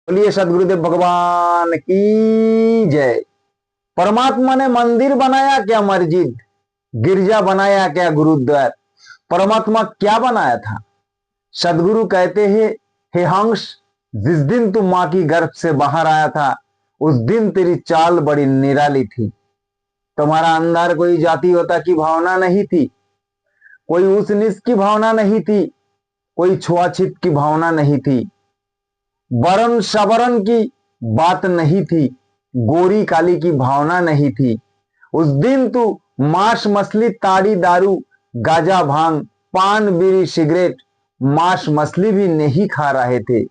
बोलिए सदगुरुदेव भगवान की जय। परमात्मा ने मंदिर बनाया क्या मस्जिद, गिरजा बनाया क्या गुरुद्वार, परमात्मा क्या बनाया था। सदगुरु कहते हैं, हे हंस, जिस दिन तू मां की गर्भ से बाहर आया था उस दिन तेरी चाल बड़ी निराली थी। तुम्हारा अंदर कोई जातीयता की भावना नहीं थी, कोई ऊंच नीच की भावना नहीं थी, कोई छुआछूत की भावना नहीं थी, वर्ण सवर्ण की बात नहीं थी, गोरी काली की भावना नहीं थी। उस दिन तू मांस मछली ताड़ी दारू गाजा भांग पान बीड़ी सिगरेट मांस मछली भी नहीं खा रहे थे।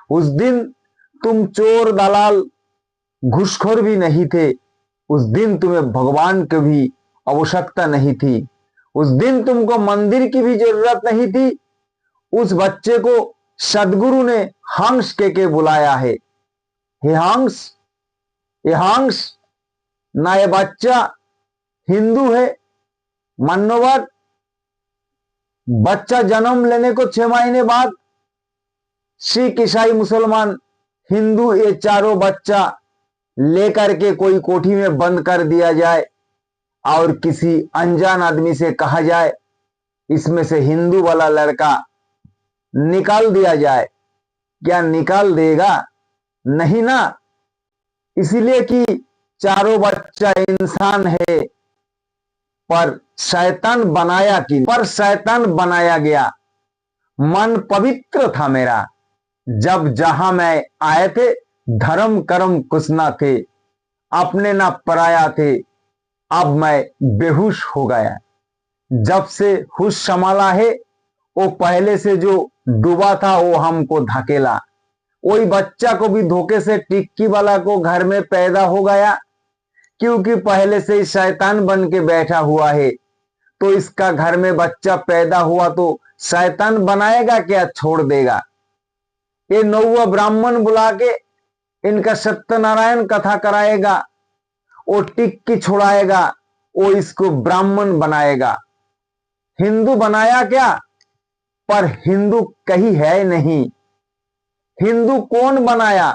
उस दिन तुम चोर दलाल घूसखोर भी नहीं थे। उस दिन तुम्हें भगवान की भी आवश्यकता नहीं थी। उस दिन तुमको मंदिर की भी जरूरत नहीं थी। उस बच्चे को सदगुरु ने हंस के बुलाया है। हे हंस, ये हंस ना, ये बच्चा हिंदू है मान्यवर। बच्चा जन्म लेने को 6 महीने बाद सिख ईसाई मुसलमान हिंदू ये चारों बच्चा लेकर के कोई कोठी में बंद कर दिया जाए और किसी अनजान आदमी से कहा जाए इसमें से हिंदू वाला लड़का निकाल दिया जाए। क्या निकाल देगा? नहीं ना। इसीलिए कि चारों बच्चा इंसान है, पर शैतान बनाया कि पर शैतान बनाया गया। मन पवित्र था मेरा, जब जहां मैं आए थे धर्म कर्म कुछ ना थे, अपने ना पराया थे। अब मैं बेहोश हो गया। जब से होश संभाला है वो पहले से जो डूबा था वो हमको धकेला। वही बच्चा को भी धोखे से टिक्की वाला को घर में पैदा हो गया, क्योंकि पहले से ही शैतान बन के बैठा हुआ है। तो इसका घर में बच्चा पैदा हुआ तो शैतान बनाएगा क्या, छोड़ देगा। ये नौवा ब्राह्मण बुला के इनका सत्यनारायण कथा कराएगा, वो टिक्की छुड़ाएगा, वो इसको ब्राह्मण बनाएगा। हिंदू बनाया क्या? पर हिंदू कहीं है नहीं। हिंदू कौन बनाया?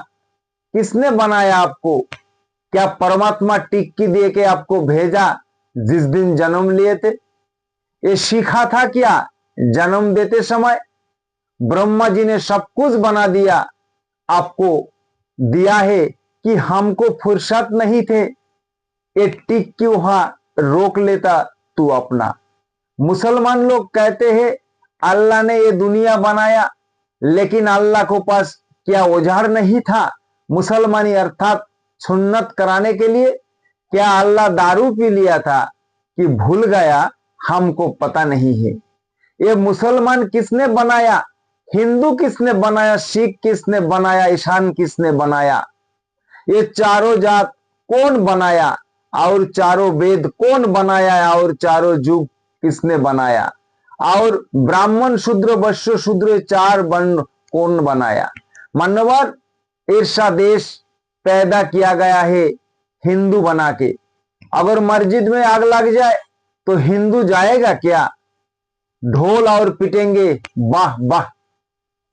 किसने बनाया आपको? क्या परमात्मा टिक्की दे के आपको भेजा जिस दिन जन्म लिए थे? ये सीखा था क्या जन्म देते समय? ब्रह्मा जी ने सब कुछ बना दिया, आपको दिया है कि हमको फुर्सत नहीं थे। ये टिक्की वहां रोक लेता तू अपना। मुसलमान लोग कहते हैं अल्लाह ने ये दुनिया बनाया, लेकिन अल्लाह को पास क्या औजार नहीं था मुसलमानी अर्थात सुन्नत कराने के लिए? क्या अल्लाह दारू पी लिया था कि भूल गया? हमको पता नहीं है। ये मुसलमान किसने बनाया? हिंदू किसने बनाया? सिख किसने बनाया? ईशान किसने बनाया? ये चारों जात कौन बनाया? और चारों वेद कौन बनाया? और चारों युग किसने बनाया? और ब्राह्मण शूद्र वैश्य शूद्र चार वर्ण कौन बनाया? मानवर, ईर्षा देश पैदा किया गया है हिंदू बना के। अगर मस्जिद में आग लग जाए तो हिंदू जाएगा क्या? ढोल और पिटेंगे, वाह वाह।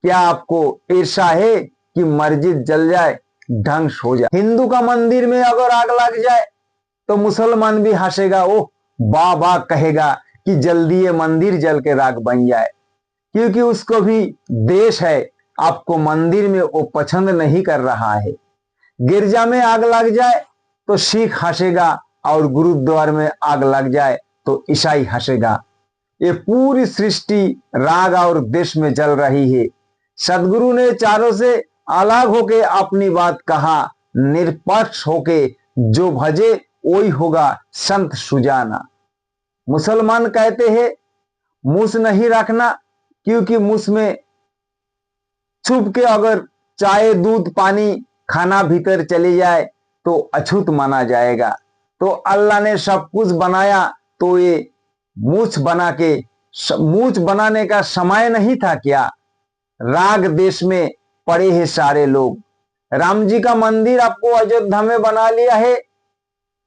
क्या आपको ईर्षा है कि मस्जिद जल जाए, ध्वंस हो जाए? हिंदू का मंदिर में अगर आग लग जाए तो मुसलमान भी हंसेगा, ओह वाह वाह कहेगा कि जल्दी ये मंदिर जल के राख बन जाए, क्योंकि उसको भी देश है। आपको मंदिर में वो पसंद नहीं कर रहा है। गिरजा में आग लग जाए तो सिख हंसेगा, और गुरुद्वार में आग लग जाए तो ईसाई हंसेगा। ये पूरी सृष्टि राग और देश में चल रही है। सदगुरु ने चारों से अलग होके अपनी बात कहा, निष्पक्ष होके जो भजे वही होगा संत सुजाना। मुसलमान कहते हैं मूस नहीं रखना, क्योंकि मूस में छुप के अगर चाय दूध पानी खाना भीतर चली जाए तो अछूत माना जाएगा। तो अल्लाह ने सब कुछ बनाया, तो ये मूछ बना के, मूछ बनाने का समय नहीं था क्या? राग देश में पड़े हैं सारे लोग। राम जी का मंदिर आपको अयोध्या में बना लिया है,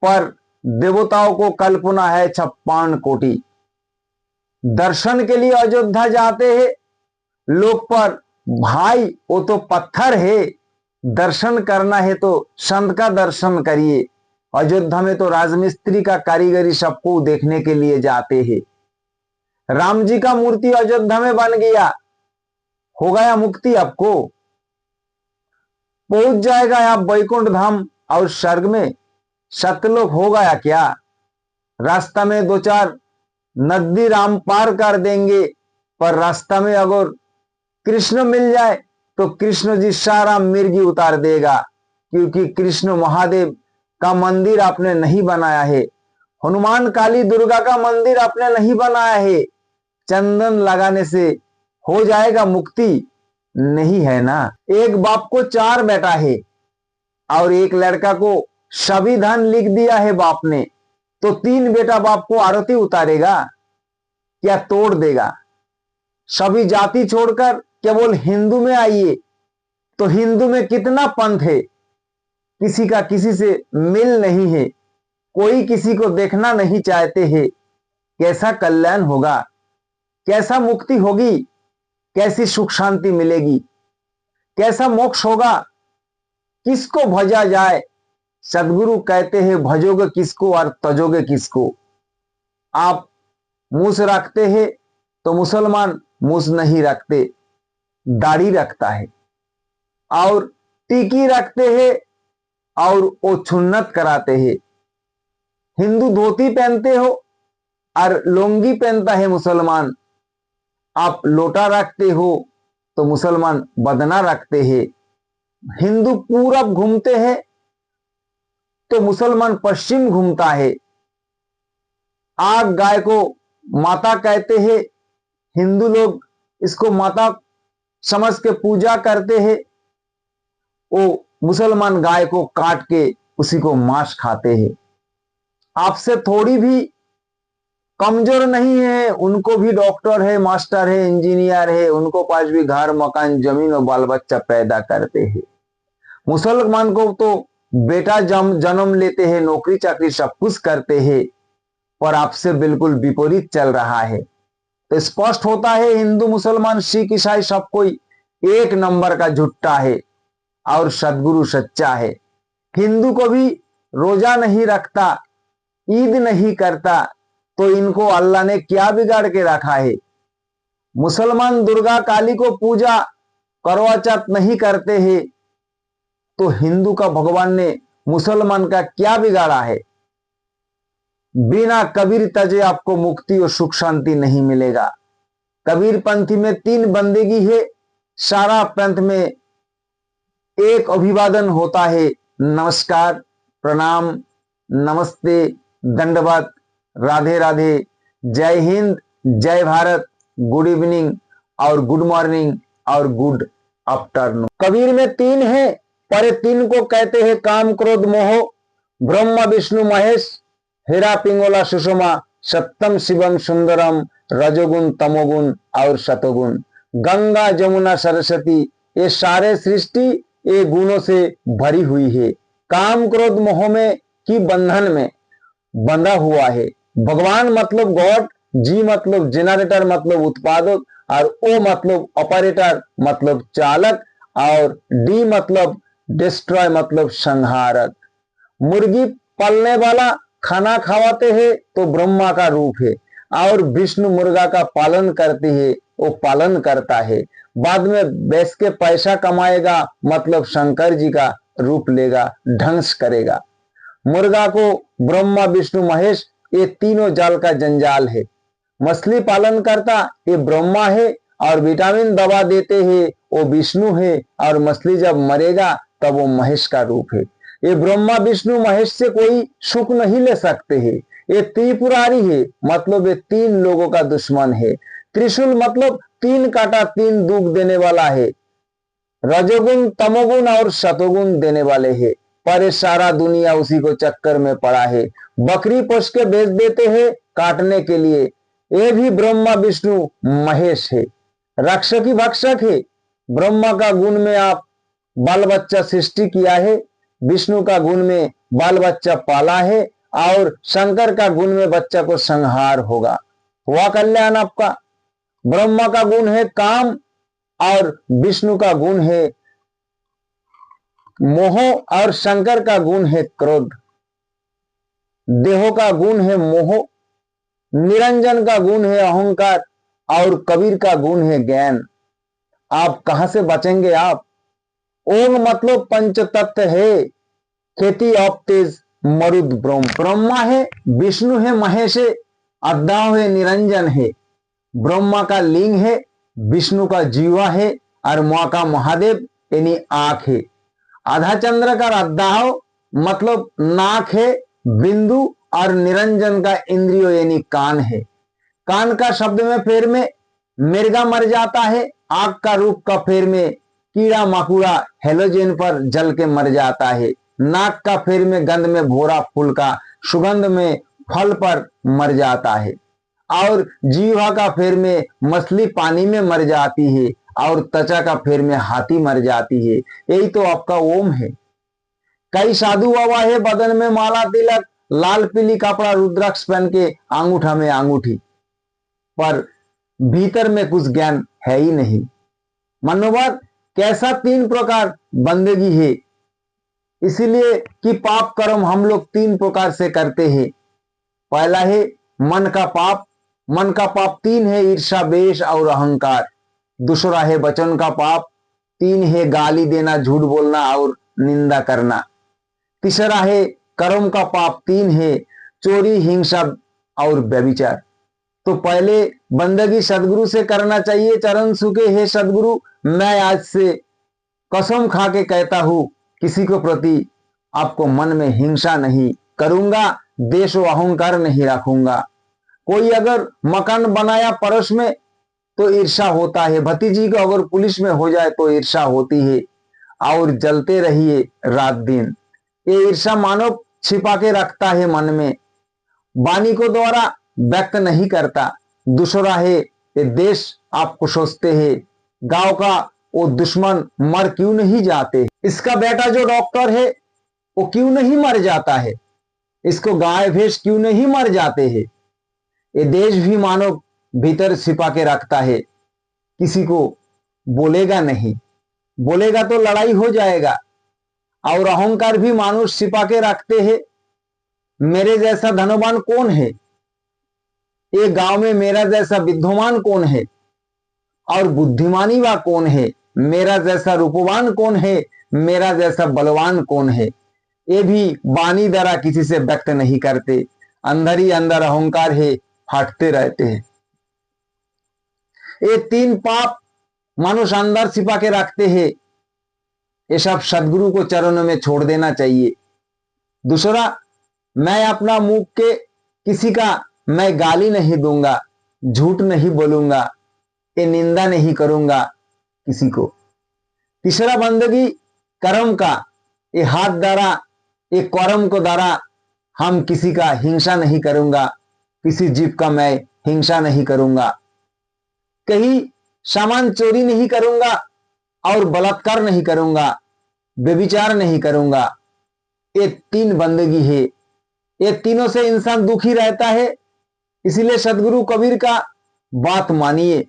पर देवताओं को कल्पना है 56 कोटि। दर्शन के लिए अयोध्या जाते हैं लोग, पर भाई वो तो पत्थर है। दर्शन करना है तो संत का दर्शन करिए। अयोध्या में तो राजमिस्त्री का कारीगरी सबको देखने के लिए जाते हैं। राम जी का मूर्ति अयोध्या में बन गया, हो गया मुक्ति, आपको पहुंच जाएगा आप वैकुंठ धाम और स्वर्ग में, सतलोक हो गया क्या? रास्ता में दो चार नदी राम पार कर देंगे, पर रास्ता में अगर कृष्ण मिल जाए तो कृष्ण जी सारा मिर्गी उतार देगा, क्योंकि कृष्ण महादेव का मंदिर आपने नहीं बनाया है, हनुमान काली दुर्गा का मंदिर आपने नहीं बनाया है। चंदन लगाने से हो जाएगा मुक्ति? नहीं है ना। एक बाप को 4 बेटा है और एक लड़का को सभी धन लिख दिया है बाप ने, तो 3 बेटा बाप को आरती उतारेगा क्या तोड़ देगा? सभी जाति छोड़कर केवल हिंदू में आइए, तो हिंदू में कितना पंथ है, किसी का किसी से मिल नहीं है, कोई किसी को देखना नहीं चाहते हैं। कैसा कल्याण होगा, कैसा मुक्ति होगी, कैसी सुख शांति मिलेगी, कैसा मोक्ष होगा, किसको भजा जाए? सदगुरु कहते हैं भजोगे किसको और तजोगे किसको। आप मूस रखते हैं तो मुसलमान मूस नहीं रखते, दाढ़ी रखता है, और टीकी रखते हैं और वो सुन्नत कराते हैं। हिंदू धोती पहनते हो और लुंगी पहनता है मुसलमान। आप लोटा रखते हो तो मुसलमान बदना रखते हैं। हिंदू पूरब घूमते हैं तो मुसलमान पश्चिम घूमता है। आग गाय को माता कहते हैं, हिंदू लोग इसको माता समझ के पूजा करते हैं। वो मुसलमान गाय को काट के उसी को मांस खाते हैं। आपसे थोड़ी भी कमजोर नहीं है, उनको भी डॉक्टर है, मास्टर है, इंजीनियर है, उनको पास भी घर मकान जमीन और बाल बच्चा पैदा करते हैं। मुसलमान को तो बेटा जन्म लेते हैं, नौकरी चाकरी सब कुछ करते हैं, पर आपसे बिल्कुल विपरीत चल रहा है। तो स्पष्ट होता है हिंदू मुसलमान सिख ईसाई सब कोई एक नंबर का झुट्टा है और सदगुरु सच्चा है। हिंदू को भी रोजा नहीं रखता, ईद नहीं करता, तो इनको अल्लाह ने क्या बिगाड़ के रखा है? मुसलमान दुर्गा काली को पूजा करवा चौथ नहीं करते हैं, तो हिंदू का भगवान ने मुसलमान का क्या बिगाड़ा है? बिना कबीर तजे आपको मुक्ति और सुख शांति नहीं मिलेगा। कबीर पंथी में 3 बंदगी है, सारा पंथ में एक अभिवादन होता है, नमस्कार, प्रणाम, नमस्ते, दंडवत, राधे राधे, जय हिंद, जय भारत, गुड इवनिंग और गुड मॉर्निंग और गुड आफ्टरनून। कबीर में 3 है, पर 3 को कहते हैं काम क्रोध मोह, ब्रह्मा विष्णु महेश, हेरा पिंगोला सुषमा, सत्यम शिवम सुंदरम, रजोगुण तमोगुण और सतोगुण। गंगा जमुना सरस्वती ये सारे सृष्टि ये गुणों से भरी हुई है। काम क्रोध मोह में की बंधन में बंधा हुआ है। भगवान मतलब गॉड, जी मतलब जनरेटर मतलब उत्पादक, और ओ मतलब ऑपरेटर मतलब चालक, और डी मतलब डिस्ट्रॉय मतलब संहारक। मुर्गी पालने वाला खाना खवाते हैं तो ब्रह्मा का रूप है, और विष्णु मुर्गा का पालन करती है, वो पालन करता है। बाद में बेच के पैसा कमाएगा मतलब शंकर जी का रूप लेगा, ढंस करेगा। मुर्गा को ब्रह्मा विष्णु महेश ये तीनों जाल का जंजाल है। मछली पालन करता ये ब्रह्मा है, और विटामिन दवा देते हैं वो विष्णु है, और मछली जब मरेगा तब वो महेश का रूप है। ये ब्रह्मा विष्णु महेश से कोई सुख नहीं ले सकते हैं। ये त्रिपुरारी है, मतलब ये 3 लोगों का दुश्मन है। त्रिशूल मतलब 3 काटा 3 दुख देने वाला है। रजोगुण तमोगुण और सतोगुण देने वाले हैं, पर ये सारा दुनिया उसी को चक्कर में पड़ा है। बकरी पोष के बेच देते हैं काटने के लिए, ये भी ब्रह्मा विष्णु महेश है। रक्षकी भक्षक है। ब्रह्मा का गुण में आप बाल बच्चा सृष्टि किया है, विष्णु का गुण में बाल बच्चा पाला है, और शंकर का गुण में बच्चा को संहार होगा। हुआ कल्याण आपका। ब्रह्मा का गुण है काम और विष्णु का गुण है मोह और शंकर का गुण है क्रोध, देहो का गुण है मोह, निरंजन का गुण है अहंकार और कबीर का गुण है ज्ञान। आप कहां से बचेंगे आप? ओम मतलब पंच तत्व है, खेती ऑफ तेज मरुद ब्रह्म, ब्रह्मा है, विष्णु है, महेश है, अद्दाव है, निरंजन है। ब्रह्मा का लिंग है, विष्णु का जीवा है और मां का महादेव यानी आंख है। आधा चंद्र का अद्दाव मतलब नाक है, बिंदु और निरंजन का इंद्रियो यानी कान है। कान का शब्द में फेर में मिर्गा मर जाता है, आंख का रूप का फेर में कीड़ा मकोड़ा हेलोजन पर जल के मर जाता है, नाक का फेर में गंध में भोरा फूल का सुगंध में फल पर मर जाता है, और जीवा का फेर में मछली पानी में मर जाती है, और त्वचा का फेर में हाथी मर जाती है। यही तो आपका ओम है। कई साधु बाबा है, बदन में माला तिलक, लाल पीली कपड़ा रुद्राक्ष पहन के अंगूठा में अंगूठी, पर भीतर में कुछ ज्ञान है ही नहीं। मनोवाद कैसा तीन प्रकार बंदगी है, इसीलिए कि पाप कर्म हम लोग तीन प्रकार से करते हैं। पहला है मन का पाप, मन का पाप तीन है, ईर्ष्या द्वेष और अहंकार। दूसरा है वचन का पाप, तीन है गाली देना, झूठ बोलना और निंदा करना। तीसरा है कर्म का पाप, तीन है चोरी, हिंसा और व्यभिचार। तो पहले बंदगी सदगुरु से करना चाहिए। चरण सूखे हे सदगुरु, मैं आज से कसम खा के कहता हूं किसी को प्रति आपको मन में हिंसा नहीं करूंगा, देश व अहंकार नहीं रखूंगा। कोई अगर मकान बनाया पड़ोस में तो ईर्षा होता है, भतीजी को अगर पुलिस में हो जाए तो ईर्षा होती है, और जलते रहिए रात दिन। ये ईर्षा मानव छिपा के रखता है मन में, वाणी को द्वारा व्यक्त नहीं करता। दूसरा है ये देश आपको सोचते हैं, गांव का वो दुश्मन मर क्यों नहीं जाते, इसका बेटा जो डॉक्टर है वो क्यों नहीं मर जाता है, इसको गाय भैंस क्यों नहीं मर जाते हैं। ये देश भी मानव भीतर छिपा के रखता है, किसी को बोलेगा नहीं, बोलेगा तो लड़ाई हो जाएगा। और अहंकार भी मानुष छिपा के रखते हैं। मेरे जैसा धनवान कौन है, ये गांव में मेरा जैसा विद्वान कौन है, और बुद्धिमानी वा कौन है, मेरा जैसा रूपवान कौन है, मेरा जैसा बलवान कौन है। ये भी वाणी द्वारा किसी से व्यक्त नहीं करते, अंदर ही अंदर अहंकार है, हटते रहते हैं। ये तीन पाप मनुष्य अंदर छिपा के रखते हैं, ये सब सदगुरु को चरणों में छोड़ देना चाहिए। दूसरा, मैं अपना मुंह के किसी का मैं गाली नहीं दूंगा, झूठ नहीं बोलूंगा, ये निंदा नहीं करूंगा किसी को। तीसरा बंदगी कर्म का, ये हाथ द्वारा ये कर्म को द्वारा हम किसी का हिंसा नहीं करूंगा, किसी जीव का मैं हिंसा नहीं करूंगा, कहीं सामान चोरी नहीं करूंगा और बलात्कार नहीं करूंगा, व्यभिचार नहीं करूंगा। ये तीन बंदगी है, ये तीनों से इंसान दुखी रहता है। इसीलिए सदगुरु कबीर का बात मानिए।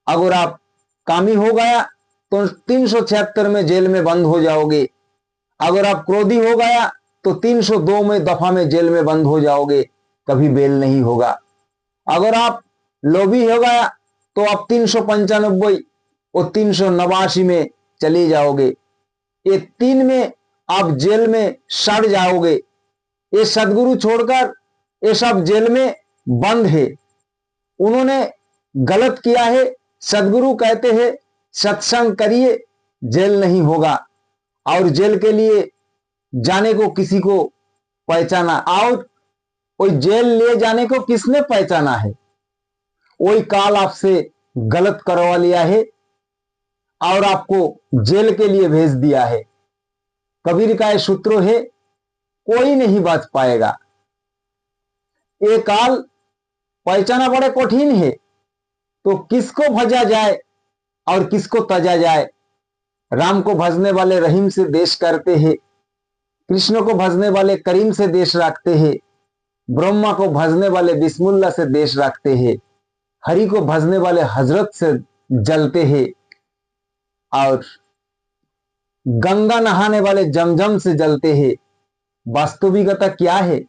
अगर आप कामी हो गया तो 376 में जेल में बंद हो जाओगे, अगर आप क्रोधी हो गया तो 302 में दफा में जेल में बंद हो जाओगे, कभी बेल नहीं होगा। अगर आप लोभी हो गया तो आप 395 और 389 में चले जाओगे। ये तीन में आप जेल में सड़ जाओगे। ये सदगुरु छोड़कर ये सब जेल में बंद है, उन्होंने गलत किया है। सदगुरु कहते हैं सत्संग करिए, जेल नहीं होगा। और जेल के लिए जाने को किसी को पहचाना, और कोई जेल ले जाने को किसने पहचाना है, वही काल आपसे गलत करवा लिया है और आपको जेल के लिए भेज दिया है। कबीर का ये सूत्र है, कोई नहीं बच पाएगा। ये काल पहचाना बड़े कठिन है, तो किसको भजा जाए और किसको तजा जाए। राम को भजने वाले रहीम से देश करते हैं, कृष्ण को भजने वाले करीम से देश रखते हैं, ब्रह्मा को भजने वाले बिस्मिल्लाह से देश रखते हैं, हरि को भजने वाले हजरत से जलते हैं, और गंगा नहाने वाले जमजम से जलते हैं। वास्तविकता क्या है?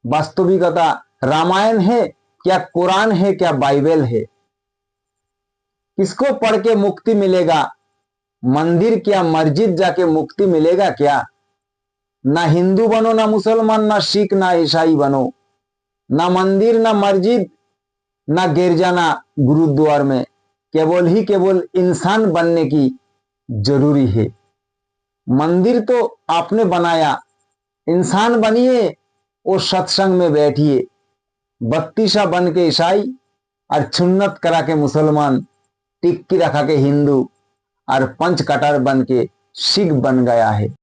वास्तविकता रामायण है, क्या कुरान है, क्या बाइबल है? किसको पढ़ के मुक्ति मिलेगा? मंदिर क्या मस्जिद जाके मुक्ति मिलेगा क्या? ना हिंदू बनो, ना मुसलमान, ना सिख, ना ईसाई बनो। ना मंदिर, ना मस्जिद, ना गिरजा, ना गुरुद्वार में। केवल इंसान बनने की जरूरी है। मंदिर तो आपने बनाया, इंसान बनिए, वो सत्संग में बैठिए। बत्तीसा बन के ईसाई और सुन्नत करा के मुसलमान, टिक्की रखा के हिंदू और पंच कटर बन के सिख बन गया है।